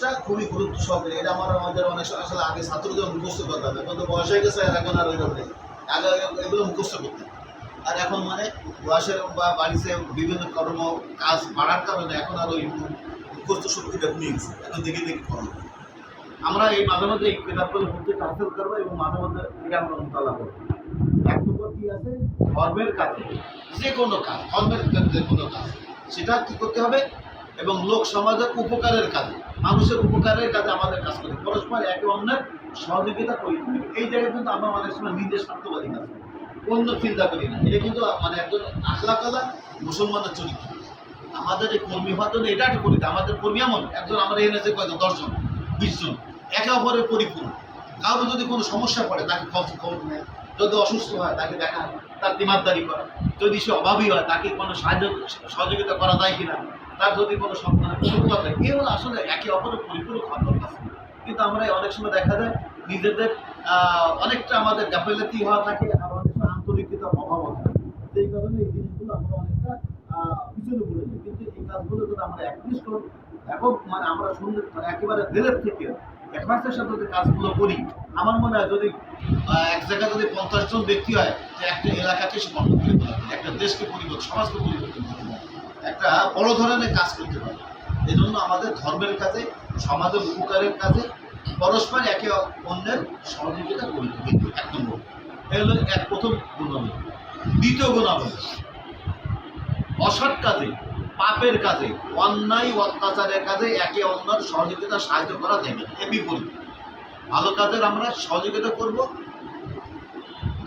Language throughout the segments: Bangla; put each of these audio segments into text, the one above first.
জিনিসটা খুবই গুরুত্ব সহকারে। এটা আমাদের অনেক আসলে আগে ছাত্রদের মুখস্থ করতে হবে, এখন তো বয়স হয়ে গেছে, এখন আর ওইরকম নেই। আগে এগুলো মুখস্থ করতে, আর এখন মানে বয়সের বা বাড়িতে বিভিন্ন কর্ম কাজ বাড়ার কারণে এখন আর ওই মুখস্থ শক্তিটা কমে গেছে, এখন দেখে দেখে করা। আমরা এই মাঝে মধ্যে এই কিতাবগুলো পড়তে হাসিল করবো এবং মাঝে মধ্যে এটা আমরা মোতালা করবো। এক নম্বর কি আছে, ধর্মের কাজে যে কোনো কাজ, ধর্মের যে কোনো কাজ সেটা কি করতে হবে, এবং লোক সমাজের উপকারের কাজে, মানুষের উপকারের কাজে আমাদের কাজ করতে, পরস্পর একে অন্যের সহযোগিতা করি। এই জায়গায় কিন্তু আমরা অনেক সময় নিজের স্বার্থবাদী কাজ করি, অন্য চিন্তা করি না। এটা কিন্তু মানে একজন আখলাকালা মুসলমানের চরিত্র। আমাদের এই কর্মী হওয়ার জন্য এটা একটা করি, আমাদের কর্মী এমন একজন, আমরা এনেছে কয়জন 10 জন 20 জন, একে অপরের পরিপূর্ণ। কারো যদি কোনো সমস্যা পড়ে তাকে খবর নেয়, যদি অসুস্থ হয় তাকে দেখা, তার তিমারদারি করা, যদি সে অভাবী হয় তাকে কোনো সহযোগিতা করা যায় কিনা, তার যদি কোনো সফলতা থাকে, এ হলো আসলে একে অপরের পরিপূরক হওয়ার দরকার। কিন্তু আমরা অনেক সময় দেখা যায় নিজেদের অনেকটা আমাদের গাফিলতি হওয়া থাকে, আর অনেক সময় আন্তরিকতার অভাব থাকে। সেই কারণে এই জিনিসগুলো আমরা অনেকটা পিছনে পড়ে যাই। কিন্তু এই কাজগুলো যদি আমরা একনিষ্ঠ একক মানে আমরা সুন্দর মানে একেবারে দিলের থেকে একমাসের সাথে যদি কাজগুলো করি, আমার মনে হয় যদি এক জায়গায় যদি 50 জন ব্যক্তি হয়, তো একটা এলাকাকে সে কন্ট্রোল করতে পারে, একটা দেশকে পরিবর্তন, সমাজকে পরিবর্তন করতে পারে, একটা বড় ধরনের কাজ করতে পারে। এই জন্য আমাদের ধর্মের কাজে, সমাজের উপকারের কাজে পরস্পর একে অন্যের সহযোগিতা করি। কিন্তু 1 নম্বর এই হলো প্রথম গুণাবলী। দ্বিতীয় গুণাবলী, অসৎ কাজে, পাপের কাজে, অন্যায় অত্যাচারের কাজে একে অন্যের সহযোগিতা সাহায্য করা যাবে। এর বিপরীত ভালো কাজের আমরা সহযোগিতা করব,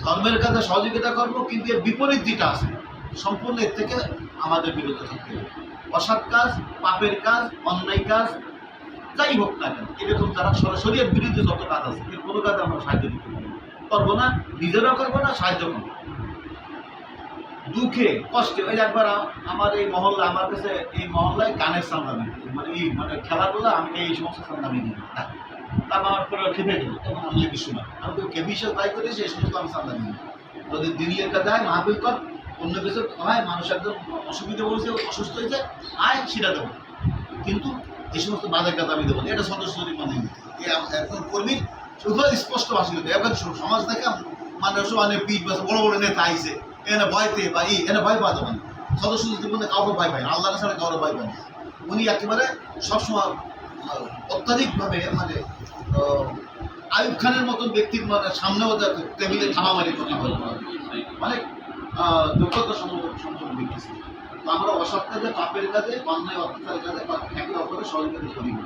ধর্মের কাজে সহযোগিতা করব, কিন্তু এর বিপরীত যেটা আছে সম্পূর্ণ এর থেকে আমাদের বিরত থাকতে হবে। অসৎ কাজ, পাপের কাজ, অন্যায় কাজ যাই হোক না কেন, এরকম যারা সরাসরি এর বিরুদ্ধে যত কাজ আছে এর কোনো কাজে আমরা সাহায্য দিতে পারবো না, নিজেরাও করবো না, সাহায্য করবো। দুঃখে কষ্টে, ওই একবার আমার এই মহল্লা, আমার কাছে এই মহল্লায় গানের সামনে মানে এই মানে খেলাধুলা, আমি এই সমস্ত সামনে দিই না, তারপর আমার পরে খেপে গেল, তখন আমি লিখি শোনা, আমি তো কে বিষয় ট্রাই করি, সেই সমস্ত আমি সামনে দিই। যদি দিল্লির কাছে হয় মাহফিল কর, অন্য কিছু হয়, মানুষ একদম অসুবিধা বলছে, অসুস্থ হয়েছে, আয় সেটা দেবো, কিন্তু এই সমস্ত বাজার কাজ আমি দেবো না। এটা সদস্য মানে একজন কর্মীর শুধু স্পষ্ট ভাষা দিতে, এখন সমাজ থেকে মানে মানে পিঠ বাসে বড় বড় নেতা আইছে, এনে ভয়তে বা এনে ভয় পাওয়া যাবে না। সদস্য জীবনে কাউকে ভয় পায় না, আল্লাহ ছাড়া কাউকে ভয় পায় না। উনি একেবারে সবসময় অত্যাধিকভাবে মানে আইয়ুব খানের মতন ব্যক্তির মানে সামনেও টেবিলে থামামারি কথা বলে, মানে যোগ্যতা সম্পন্ন ব্যক্তি ছিল। তো আমরা অসৎ কাজে, পাপের কাজে, অন্যায় অত্যাচারের কাজে একে অপরের সহযোগিতা করি না।